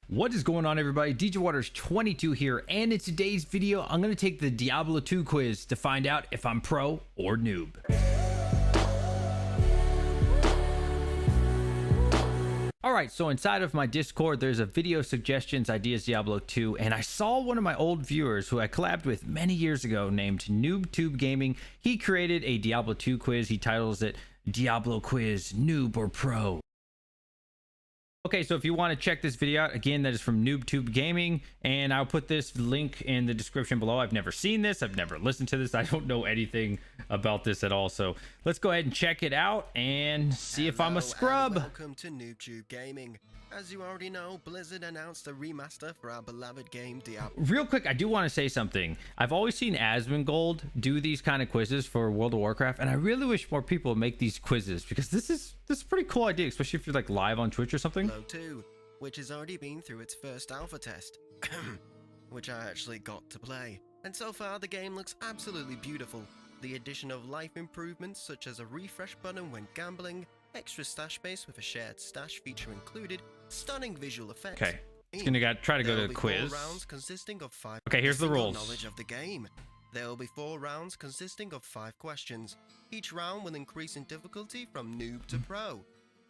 What is going on, everybody? DJ Waters 22 here, and in today's video I'm going to take the Diablo 2 quiz to find out if I'm pro or noob. Alright, so inside of my Discord there's a video suggestions ideas Diablo 2, and I saw one of my old viewers who I collabed with many years ago named Newb Gaming. He created a Diablo 2 quiz. He titles it Diablo Quiz Noob or Pro. Okay, so if you want to check this video out, again, that is from Newb Gaming, and I'll put this link in the description below. I've never seen this. I've never listened to this. I don't know anything about this at all. So let's go ahead and check it out and see if I'm a scrub. Welcome to Newb Gaming. As you already know, Blizzard announced a remaster for our beloved game Diablo. Real quick, I do want to say something. I've always seen Asmongold do these kind of quizzes for World of Warcraft, and I really wish more people would make these quizzes because this is a pretty cool idea, especially if you're like live on Twitch or something. Diablo 2, which has already been through its first alpha test, which I actually got to play. And so far, the game looks absolutely beautiful. The addition of life improvements such as a refresh button when gambling, extra stash space with a shared stash feature included, stunning visual effects. Okay, it's gonna try to go to a quiz. 4 rounds consisting of 5. Okay, here's the rules. Knowledge of the game. There will be 4 rounds consisting of 5 questions. Each round will increase in difficulty from noob to pro.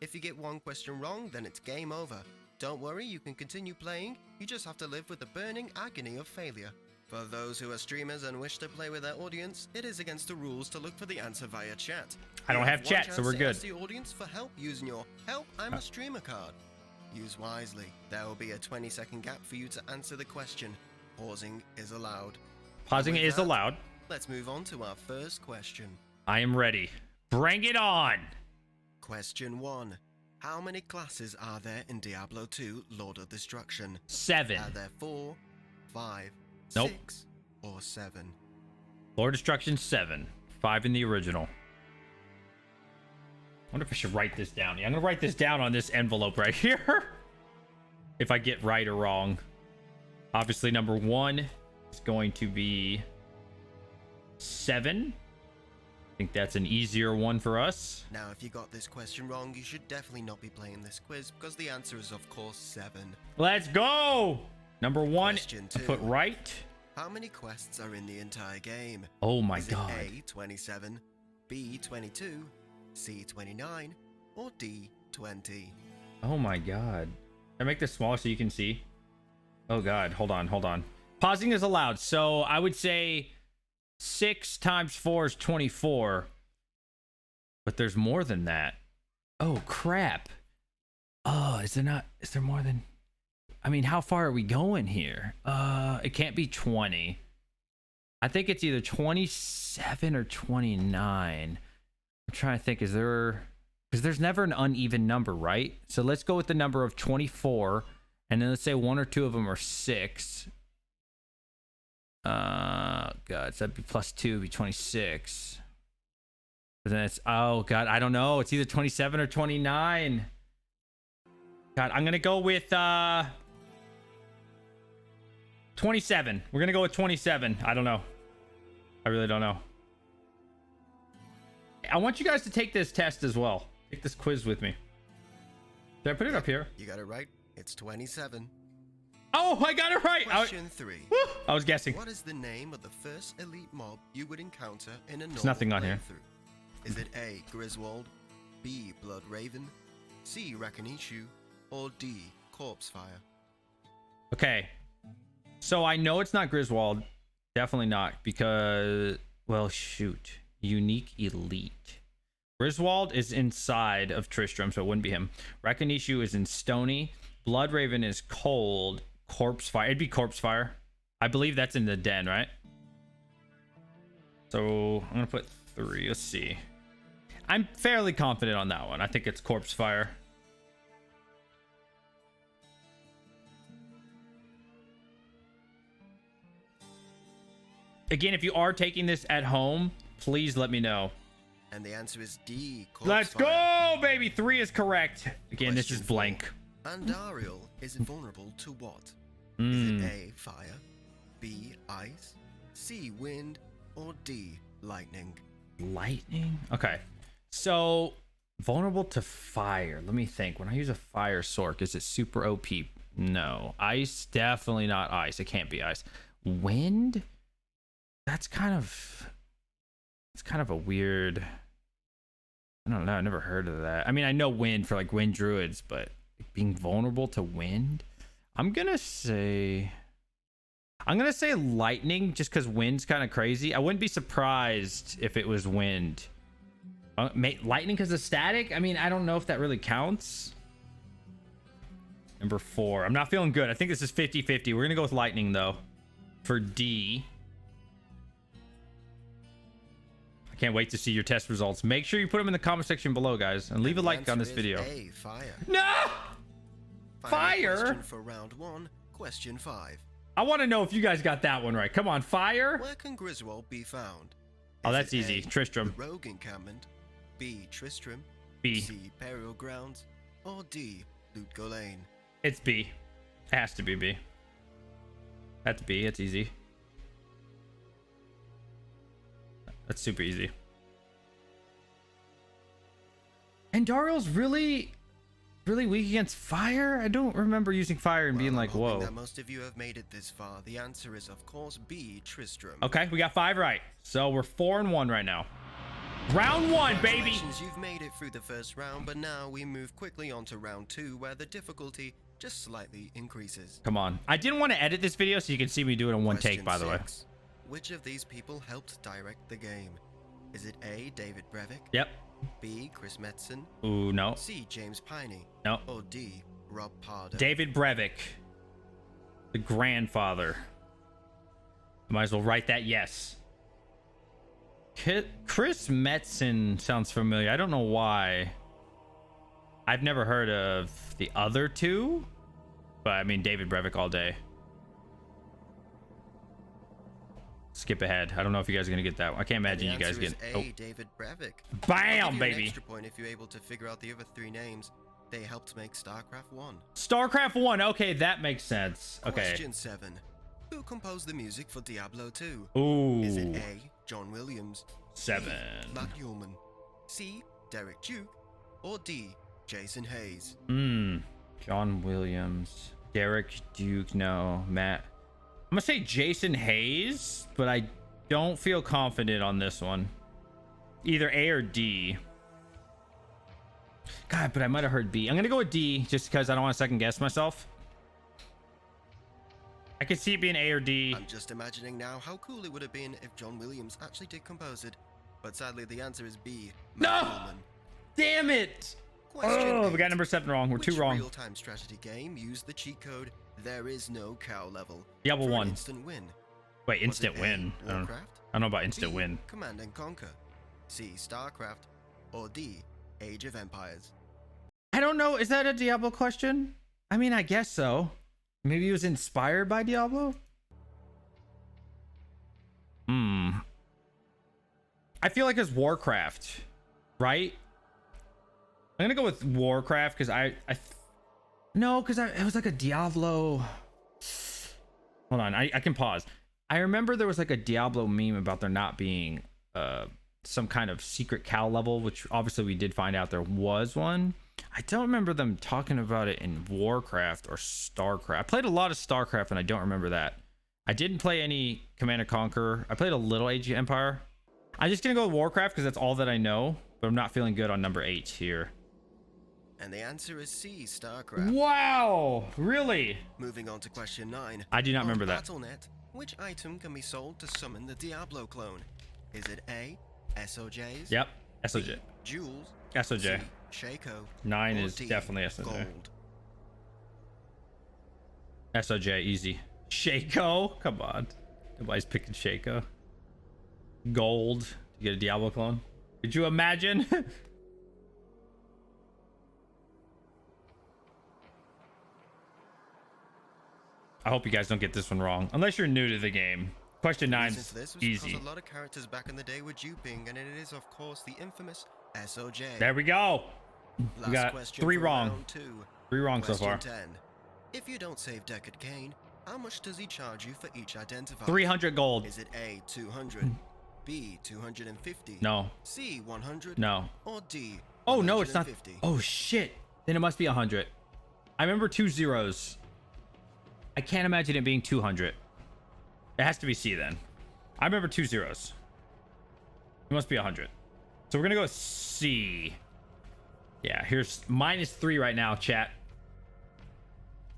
If you get 1 question wrong, then it's game over. Don't worry, you can continue playing. You just have to live with the burning agony of failure. For those who are streamers and wish to play with their audience, it is against the rules to look for the answer via chat. I don't have chat, so we're good. Ask the audience for help using your "Help, I'm a streamer" card. Use wisely. There will be a 20-second gap for you to answer the question. Pausing is allowed. Pausing is allowed. Let's move on to our first question. I am ready. Bring it on. Question 1. How many classes are there in Diablo 2 Lord of Destruction? 7. Are there 4, 5, Nope. 6, or 7? Lord of Destruction 7. 5 in the original. I wonder if I should write this down. Yeah, I'm gonna write this down on this envelope right here. If I get right or wrong. Obviously, number 1 is going to be 7. I think that's an easier one for us. Now, if you got this question wrong, you should definitely not be playing this quiz because the answer is, of course, 7. Let's go! Number 1, Question I 2. put right. How many quests are in the entire game? Oh my Is god. it A, 27, B, 22, C, 29, or D, 20? Oh my god. Can I make this smaller so you can see? Oh god, hold on. Pausing is allowed, so I would say 6 times 4 is 24. But there's more than that. Oh crap. Oh, is there more than... I mean, how far are we going here? It can't be 20. I think it's either 27 or 29. I'm trying to think, is there... Because there's never an uneven number, right? So let's go with the number of 24. And then let's say 1 or 2 of them are 6. God, so that'd be plus 2, it'd be 26. But then it's... Oh, God, I don't know. It's either 27 or 29. God, I'm going to go with... 27. We're going to go with 27. I don't know. I really don't know. I want you guys to take this test as well. Take this quiz with me. Did I put it up here? You got it right. It's 27. Oh, I got it right. Question 3. I was guessing. What is the name of the first elite mob you would encounter in a normal nothing on here. playthrough? Is it A, Griswold, B, Blood Raven, C, Rakinishu, or D, Corpse Fire? Okay. So I know it's not Griswold. Definitely not, because... Well, shoot. Unique Elite. Griswold is inside of Tristram, so it wouldn't be him. Rakinishu is in Stony. Blood Raven is cold. Corpse Fire. It'd be Corpse Fire. I believe that's in the den, right? So I'm gonna put 3. Let's see. I'm fairly confident on that one. I think it's Corpse Fire. Again, if you are taking this at home, please let me know. And the answer is D, Corpse Let's Fire. go, baby. 3 is correct. Again, this is Question blank. 4. Andariel is vulnerable to what? Is it A, fire, B, ice, C, wind, or D, lightning? Lightning? Okay. So, vulnerable to fire. Let me think. When I use a fire sork, is it super OP? No. Ice, definitely not ice. It can't be ice. Wind? That's kind of... It's kind of a weird... I don't know. I never heard of that. I mean, I know wind for like wind druids, but being vulnerable to wind? I'm gonna say lightning just because wind's kind of crazy. I wouldn't be surprised if it was wind. Lightning because of static? I mean, I don't know if that really counts. Number 4. I'm not feeling good. I think this is 50-50. We're gonna go with lightning though. For D. I can't wait to see your test results. Make sure you put them in the comment section below, guys, and leave a like on this video. A, fire. No! Final Fire? question for round 1, question 5. I want to know if you guys got that one right. Come on, fire. Where can Griswold be found? Oh, Is that's it easy. A, Tristram. the Rogue encampment, B. Tristram, B. C. Burial grounds, or D. Loot Golain? It's B. It has to be B. That's B. It's easy. That's super easy. And Dariel's really weak against fire? I don't remember using fire and being I'm like, hoping whoa. that most of you have made it this far. The answer is, of course, B. Tristram. Okay, we got 5 right. So we're 4-1 right now. Round 1, baby. Congratulations, you've made it through the first round, but now we move quickly on to round 2, where the difficulty just slightly increases. Come on. I didn't want to edit this video so you can see me do it in one Question take, by the way. 6. Which of these people helped direct the game? Is it A. David Brevik? Yep. B. Chris Metzen? Ooh, no. C. James Piney? No. Or D. Rob Parder? David Brevik. The grandfather. Might as well write that yes. Chris Metzen sounds familiar. I don't know why. I've never heard of the other two, but I mean David Brevik all day. Skip ahead. I don't know if you guys are gonna get that one. I can't imagine you guys getting. A. David Brevik. Bam, I'll give you baby. an extra point if you're able to figure out the other 3 names. They helped make StarCraft 1. StarCraft 1. Okay, that makes sense. Okay. Question 7. Who composed the music for Diablo 2? Ooh. Is it A. John Williams? 7. B. Matt Ullman? C. Derek Duke? Or D. Jason Hayes? John Williams. Derek Duke. No. Matt. I'm gonna say Jason Hayes, but I don't feel confident on this one. Either A or D. God, but I might have heard B. I'm gonna go with D just because I don't want to second guess myself. I could see it being A or D. I'm just imagining now how cool it would have been if John Williams actually did compose it. But sadly, the answer is B. Matt No! Ullman. Damn it! Question Oh, we 8. got number 7 wrong. We're 2 Which wrong. real-time strategy game used the cheat code "There is no cow level"? Diablo for an 1. instant win. Wait, Was instant it A, win. I don't Warcraft? know about instant B, win. Command and Conquer. C. StarCraft. Or D. Age of Empires. I don't know. Is that a Diablo question? I mean, I guess so. Maybe it was inspired by Diablo? I feel like it's Warcraft, right? I'm gonna go with Warcraft because no, because it was like a Diablo. Hold on, I can pause. I remember there was like a Diablo meme about there not being some kind of secret cow level, which obviously we did find out there was one. I don't remember them talking about it in Warcraft or StarCraft. I played a lot of StarCraft and I don't remember that. I didn't play any Command and Conquer. I played a little Age of Empire. I'm just gonna go with Warcraft because that's all that I know, but I'm not feeling good on number 8 here. And the answer is C. StarCraft. Wow, really? Moving on to question 9. I do not On remember that. Battle.net, which item can be sold to summon the Diablo clone? Is it A. SOJs? Yep, SOJ. B. Jewels? SOJ. C. Shaco? 9 or is D. definitely SOJ. Gold. SOJ, easy. Shaco? Come on. Nobody's picking Shaco. Gold. You get a Diablo clone? Could you imagine? I hope you guys don't get this one wrong. Unless you're new to the game. Question 9's easy. Because a lot of characters back in the day were duping, and it is, of course, the infamous SOJ. There we go. Last We got question 3 for wrong. round 2. 3 wrong so Question far. 10. If you don't save Deckard Cain, how much does he charge you for each identifier? 300 gold. Is it A. 200, B. 250, No. C. 100, No. or D. Oh, no, it's not. 150? Oh, shit. Then it must be 100. I remember 2 zeros. I can't imagine it being 200. It has to be C then. I remember 2 zeros. It must be 100. So we're gonna go with C. Yeah, here's -3 right now, chat.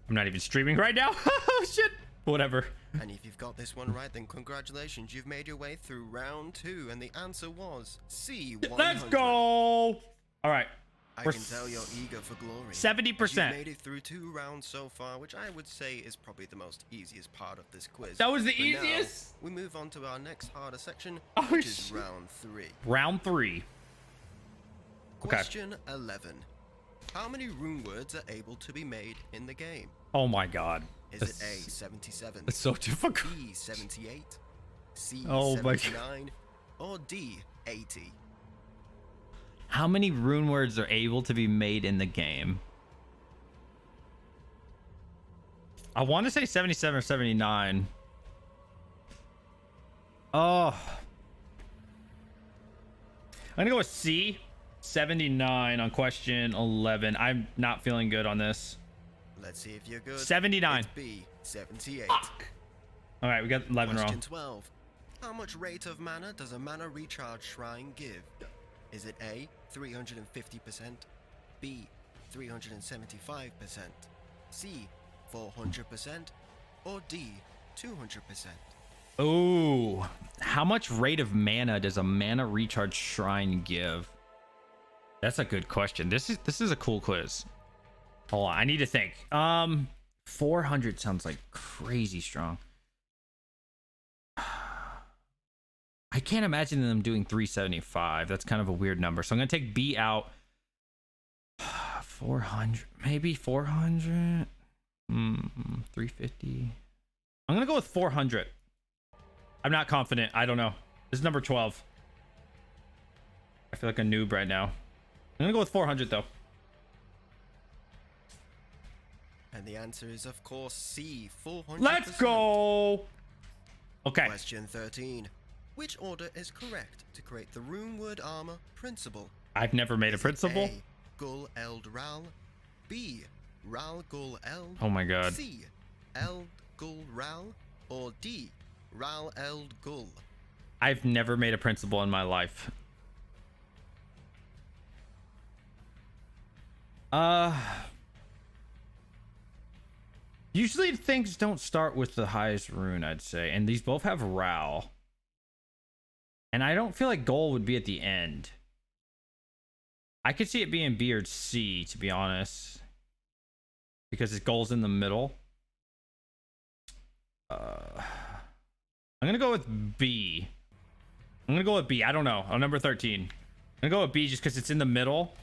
I'm not even streaming right now. Oh shit. Whatever. And if you've got this one right, then congratulations, you've made your way through round 2, and the answer was C. 100. Let's go. All right. I We're can tell you're eager for glory. 70%. You've made it through 2 rounds so far, which I would say is probably the most easiest part of this quiz. That was the But now, easiest? we move on to our next harder section, Oh, which is shit. round 3. Round 3. Okay. Question 11. How many rune words are able to be made in the game? Oh my god. Is it A, 77, It's so difficult. B, 78, C, Oh my God. 79, or D, 80? How many rune words are able to be made in the game? I want to say 77 or 79. Oh. I'm going to go with C. 79 on question 11. I'm not feeling good on this. Let's see if you're good. 79. It's B, 78. All right, we got 11 Question wrong. 12. How much rate of mana does a mana recharge shrine give? Is it A, 350%, B, 375%, C, 400%, or D, 200%? Oh, how much rate of mana does a mana recharge shrine give? That's a good question. This is a cool quiz. Hold on, I need to think. 400 sounds like crazy strong. I can't imagine them doing 375. That's kind of a weird number. So I'm gonna take B out. 400, maybe 400. 350. I'm gonna go with 400. I'm not confident. I don't know. This is number 12. I feel like a noob right now. I'm gonna go with 400 though. And the answer is, of course, C, 400%. Let's go. Okay. Question 13. Which order is correct to create the rune word armor principle? I've never made a Is it principle. A, Gul Eld Ral, B, Ral Gul Eld, Oh my god. C, Eld Gul Ral, or D, Ral Eld Gul? I've never made a principle in my life. Usually things don't start with the highest rune, I'd say. And these both have Ral. And I don't feel like goal would be at the end. I could see it being B or C, to be honest. Because his goal's in the middle. I'm gonna go with B. I'm gonna go with B. I don't know. On number 13. I'm gonna go with B just because it's in the middle.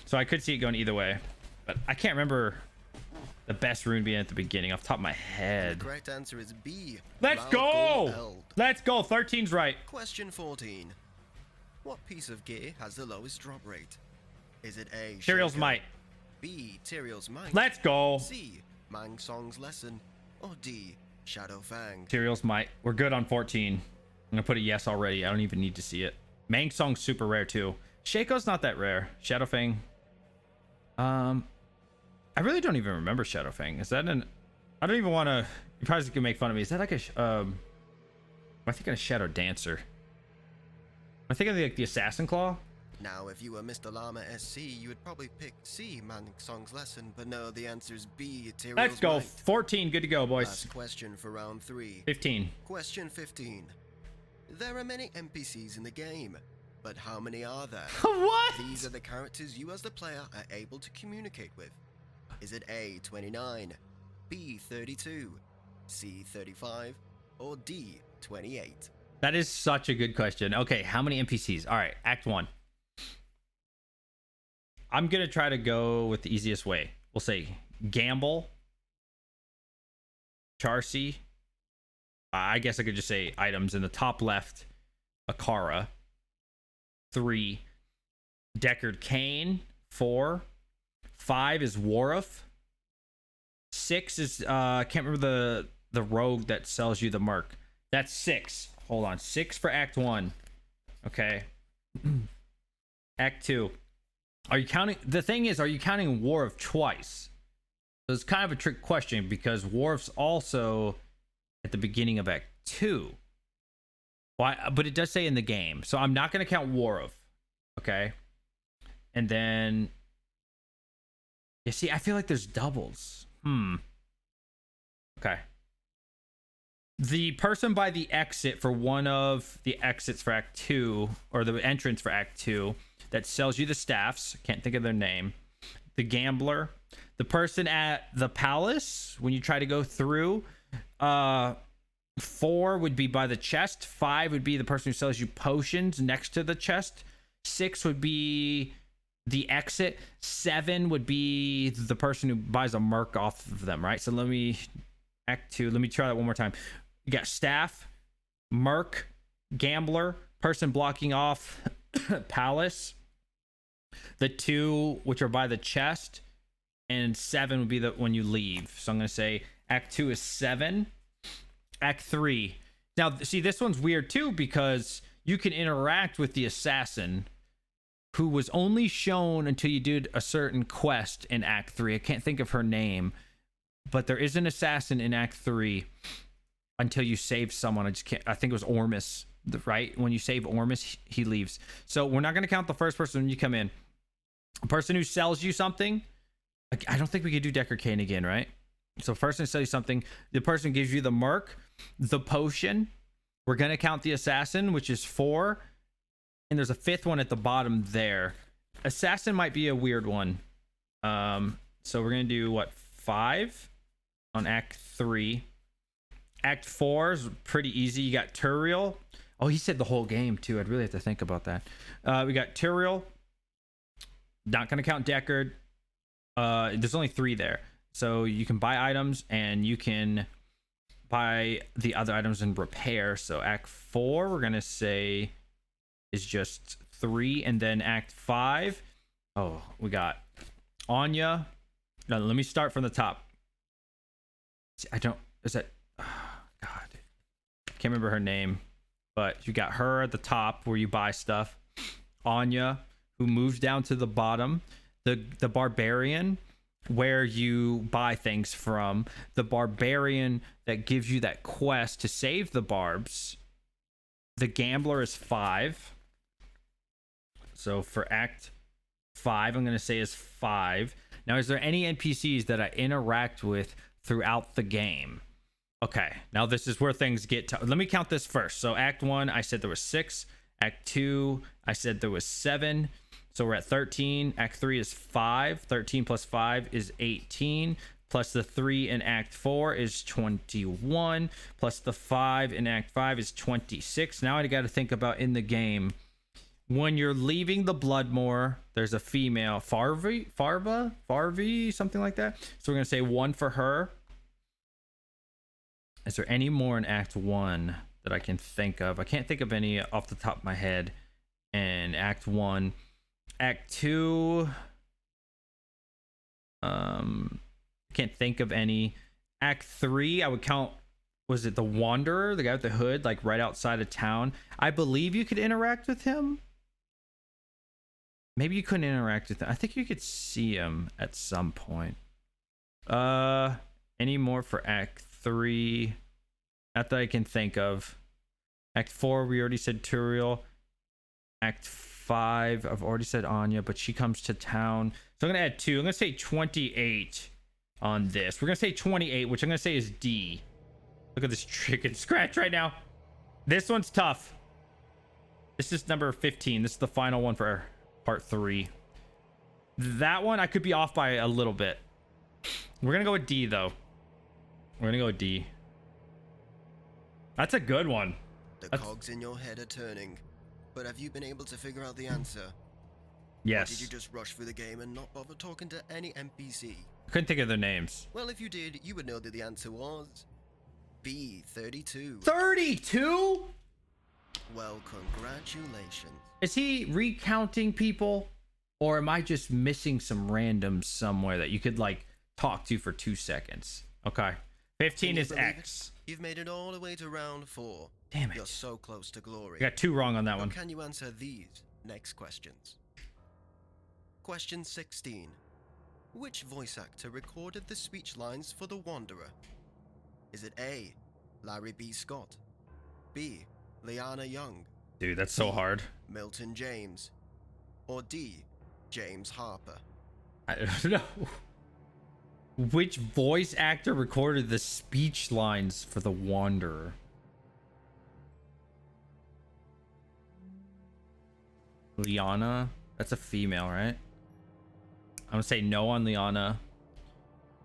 So I could see it going either way. But I can't remember the best rune being at the beginning off the top of my head. The correct answer is B. Let's Ral go! Gul Eld. Let's go. 13's right. Question 14. What piece of gear has the lowest drop rate? Is it A, Tyrael's Shaco, Might. B, Tyrael's Might, Let's go. C, Mang Song's Lesson, or D, Shadow Fang? Tyrael's Might. We're good on 14. I'm gonna put a yes already. I don't even need to see it. Mang Song's super rare too. Shaco's not that rare. Shadowfang. I really don't even remember Shadowfang. Is that an? I don't even want to. You probably can make fun of me. Is that like a? Am I thinking of Shadow Dancer? Am I thinking of like the Assassin Claw? Now, if you were Mr. Llama SC, you would probably pick C, Mang Song's Lesson, but no, the answer is B, Tyrael's Let's go. Might. 14. Good to go, boys. Last question for round 3. 15. Question 15. There are many NPCs in the game, but how many are there? What? These are the characters you as the player are able to communicate with. Is it A, 29, B, 32, C, 35, or D, 28? That is such a good question. Okay, how many NPCs? All right, Act 1. I'm going to try to go with the easiest way. We'll say Gamble, Charcy. I guess I could just say items in the top left. Akara. 3. Deckard Cain. 4. 5 is Waruf. 6 is I can't remember the rogue that sells you the mark. That's 6. Hold on. 6 for Act 1. Okay. Act 2. Are you counting? The thing is, are you counting Waruf twice? So it's kind of a trick question because Wharf's also at the beginning of Act 2. Why? But it does say in the game. So I'm not going to count Wharf. Okay. And then... You see, I feel like there's doubles. Okay. The person by the exit for one of the exits for Act 2, or the entrance for Act 2, that sells you the staffs. Can't think of their name. The gambler. The person at the palace when you try to go through. 4 would be by the chest. 5 would be the person who sells you potions next to the chest. 6 would be the exit. 7 would be the person who buys a merc off of them, right? So Act 2, let me try that one more time. You got staff, merc, gambler, person blocking off palace. The 2, which are by the chest, and 7 would be the when you leave. So I'm going to say Act 2 is 7. Act 3. Now, see, this one's weird too because you can interact with the assassin who was only shown until you did a certain quest in Act 3. I can't think of her name, but there is an assassin in Act 3 until you save someone. I think it was Ormus, right? When you save Ormus, he leaves. So we're not going to count the first person when you come in. A person who sells you something. I don't think we could do Decker Kane again, right? So person sells you something. The person gives you the merc, the potion. We're going to count the assassin, which is 4. And there's a 5th one at the bottom there. Assassin might be a weird one. So we're going to do, 5 on Act 3. Act 4 is pretty easy. You got Turiel. Oh, he said the whole game, too. I'd really have to think about that. We got Turiel. Not going to count Deckard. There's only 3 there. So you can buy items and you can buy the other items and repair. So Act 4, we're going to say, is just 3. And then Act 5. Oh, we got Anya. No, let me start from the top. Is that... Oh, God. Can't remember her name. But you got her at the top where you buy stuff. Anya, who moves down to the bottom. The barbarian, where you buy things from. The barbarian that gives you that quest to save the barbs. The gambler is 5. So for Act 5, I'm going to say is 5. Now, is there any NPCs that I interact with throughout the game? Okay, now this is where things get tough. Let me count this first. So Act 1, I said there was 6. Act 2, I said there was 7. So we're at 13. Act 3 is 5. 13 plus 5 is 18. Plus the 3 in Act 4 is 21. Plus the 5 in Act 5 is 26. Now I got to think about in the game. When you're leaving the Bloodmoor, there's a female, Farvi, something like that. So we're going to say 1 for her. Is there any more in Act 1 that I can think of? I can't think of any off the top of my head in Act 1. Act 2, can't think of any. Act 3, I would count, was it the Wanderer, the guy with the hood, like right outside of town? I believe you could interact with him. Maybe you couldn't interact with him. I think you could see him at some point. Any more for Act 3? Not that I can think of. Act 4, we already said Turiel. Act 5, I've already said Anya, but she comes to town. So I'm going to add 2. I'm going to say 28 on this. We're going to say 28, which I'm going to say is D. Look at this chicken scratch right now. This one's tough. This is number 15. This is the final one for part 3. That one, I could be off by a little bit. We're going to go with D, though. We're going to go with D. That's a good one. The cogs in your head are turning. But have you been able to figure out the answer? Yes. Or did you just rush through the game and not bother talking to any NPC? I couldn't think of their names. Well, if you did, you would know that the answer was B, 32. 32? Well, congratulations. Is he recounting people? Or am I just missing some randoms somewhere that you could, like, talk to for 2 seconds? Okay. 15 is X. You've made it all the way to round 4. Damn it. You're so close to glory. I got 2 wrong on that How one. can you answer these next questions? Question 16. Which voice actor recorded the speech lines for The Wanderer? Is it A. Larry B. Scott, B. Liana Young, Dude, that's so C. hard. Milton James, or D. James Harper? I don't know. Which voice actor recorded the speech lines for The Wanderer? Liana? That's a female, right? I'm gonna say no on Liana.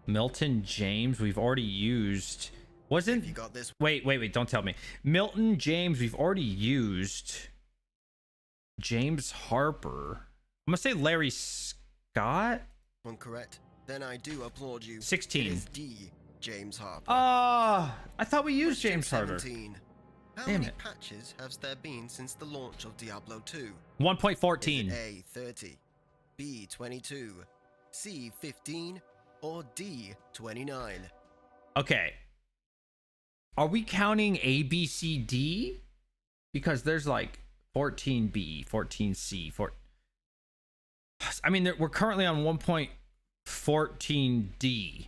Milton James, we've already used. Wasn't You got this. wait, don't tell me. Milton James, we've already used. James Harper. I'm gonna say Larry Scott. One correct. Then I do applaud you. 16. It is D. James Harper. I thought we used Question James Harper. 17. How Damn many it. patches has there been since the launch of Diablo 2? 1.14. Is it A. 30, B. 22, C. 15, or D. 29? Okay. Are we counting A, B, C, D? Because there's like 14B, 14C, 4. I mean, we're currently on 1.14D.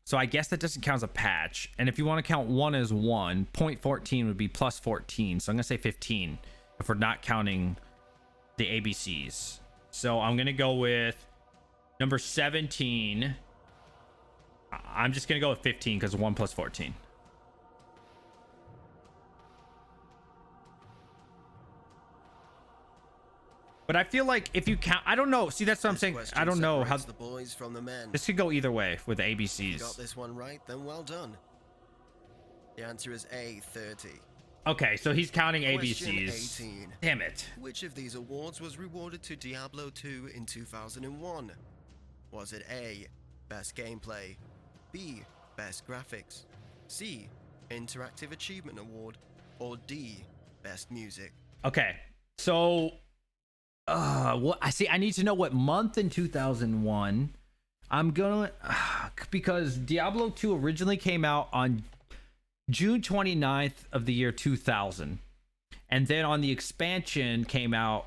So I guess that doesn't count as a patch. And if you want to count one as one, 0.14 would be plus 14. So I'm going to say 15 if we're not counting the ABCs. So I'm going to go with number 17. I'm just going to go with 15 because 1 plus 14. But I feel like if you count, I don't know. See, that's what I'm saying. I don't know how the boys from the men. this could go either way with the If you ABCs. got this one right, then well done. The answer is A. 30. Okay, so he's counting Question ABCs. 18. Damn it. Which of these awards was rewarded to Diablo 2 in 2001? Was it A. Best Gameplay, B. Best Graphics, C. Interactive Achievement Award, or D. Best Music? Okay, so what I see, I need to know what month in 2001. I'm gonna because Diablo 2 originally came out on June 29th of the year 2000, and then on the expansion came out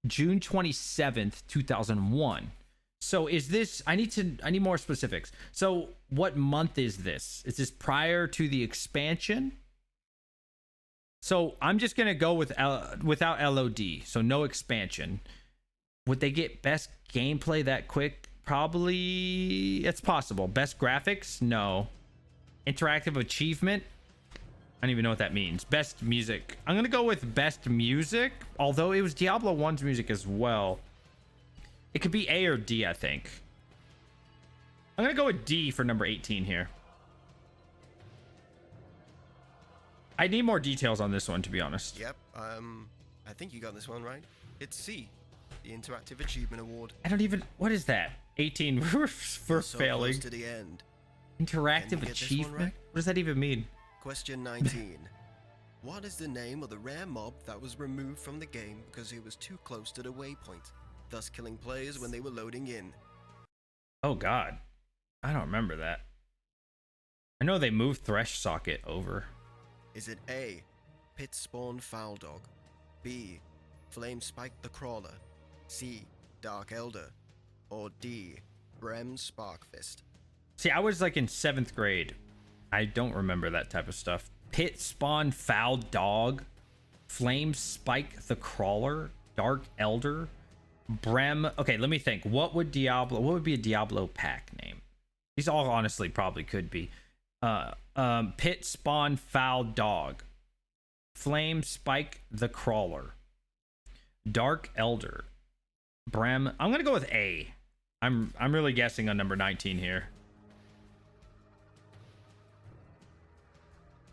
June 27th 2001. So is this, I need more specifics. So what month is this? Is this prior to the expansion? So I'm just gonna go with without LOD, so no expansion. Would they get best gameplay that quick? Probably. It's possible. Best graphics? No. Interactive achievement? I don't even know what that means. Best music. I'm gonna go with best music, although it was Diablo 1's music as well. It could be A or D, I think. I'm gonna go with D for number 18 here. I need more details on this one, to be honest. Yep, I think you got this one right. It's C. The Interactive Achievement Award. I don't even, what is that? 18. We're You're so failing. close to the end. Interactive Can you get this one achievement? right? What does that even mean? Question 19. What is the name of the rare mob that was removed from the game because it was too close to the waypoint, thus killing players when they were loading in? Oh god. I don't remember that. I know they moved Thresh Socket over. Is it A. Pit Spawn Foul Dog, B. Flame Spike the Crawler, C. Dark Elder, or D. Brem Sparkfist? See, I was like in 7th grade. I don't remember that type of stuff. Pit Spawn Foul Dog, Flame Spike the Crawler, Dark Elder, Brem. Okay, let me think. What would be a Diablo pack name? These all honestly probably could be. Pit Spawn Foul Dog, Flame Spike the Crawler, Dark Elder, Brem. I'm gonna go with A. I'm really guessing on number 19 here.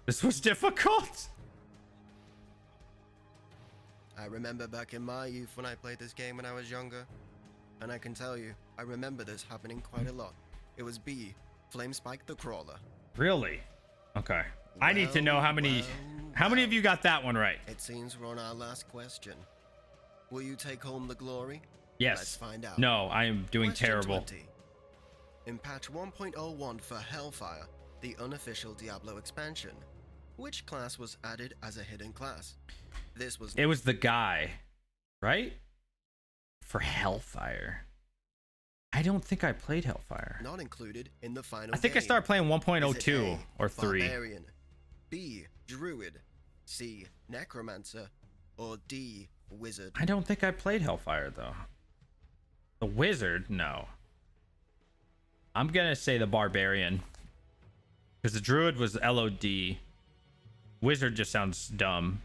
This was difficult. I remember back in my youth when I played this game when I was younger, and I can tell you, I remember this happening quite a lot. It was B. Flame Spike the Crawler. Really? Okay. I need to know how many of you got that one right? It seems we're on our last question. Will you take home the glory? Yes. Let's find out. No, I am doing Question terrible. 20. In patch 1.01 for Hellfire, the unofficial Diablo expansion, which class was added as a hidden class? It was the guy, right? For Hellfire. I don't think I played Hellfire. Not included in the final I think I game. started playing Is it 1.02 A, or 3. Barbarian, B, Druid, C, Necromancer, or D, Wizard? I don't think I played Hellfire though. The Wizard, no. I'm gonna say the Barbarian, because the Druid was LOD. Wizard just sounds dumb.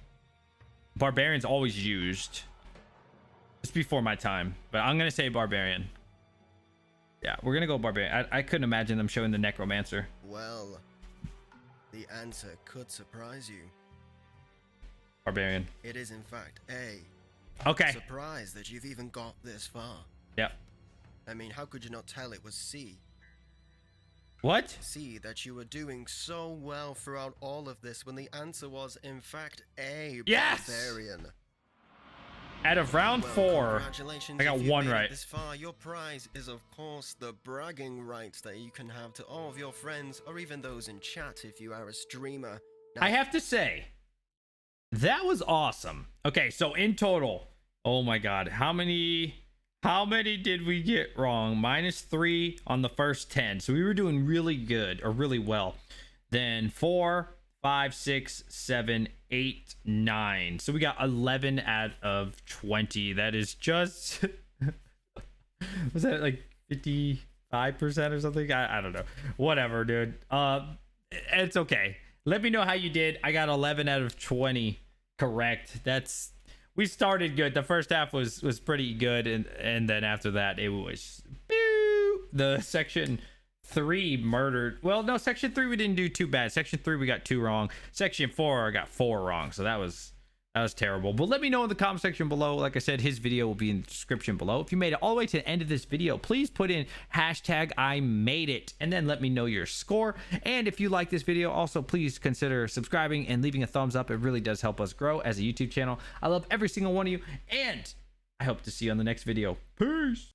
Barbarian's always used. It's before my time, but I'm gonna say Barbarian. Yeah, we're gonna go Barbarian. I couldn't imagine them showing the Necromancer. Well, the answer could surprise you. Barbarian. It is in fact A. Okay. Surprised that you've even got this far. Yep. I mean, how could you not tell it was C? What? C, that you were doing so well throughout all of this when the answer was in fact A. Yes! Barbarian. Out of round Well, 4, congratulations I got if you've 1 made it right. This far, your prize is of course the bragging rights that you can have to all of your friends or even those in chat if you are a streamer. Now, I have to say, that was awesome. Okay, so in total, oh my god, how many did we get wrong? -3 on the first 10. So we were doing really good, or really well. Then 4, 5, 6, 7, 8, 9. So we got 11 out of 20. That is just was that like 55% or something? I don't know. Whatever, dude. It's okay. Let me know how you did. I got 11 out of 20 correct. We started good. The first half was pretty good, and then after that it was the section 3 murdered. Well, no, section 3 we didn't do too bad. Section 3 we got 2 wrong. Section 4 I got 4 wrong. So that was terrible. But let me know in the comment section below. Like I said, his video will be in the description below. If you made it all the way to the end of this video, please put in #IMadeIt and then let me know your score. And if you like this video, also please consider subscribing and leaving a thumbs up. It really does help us grow as a YouTube channel. I love every single one of you, and I hope to see you on the next video. Peace.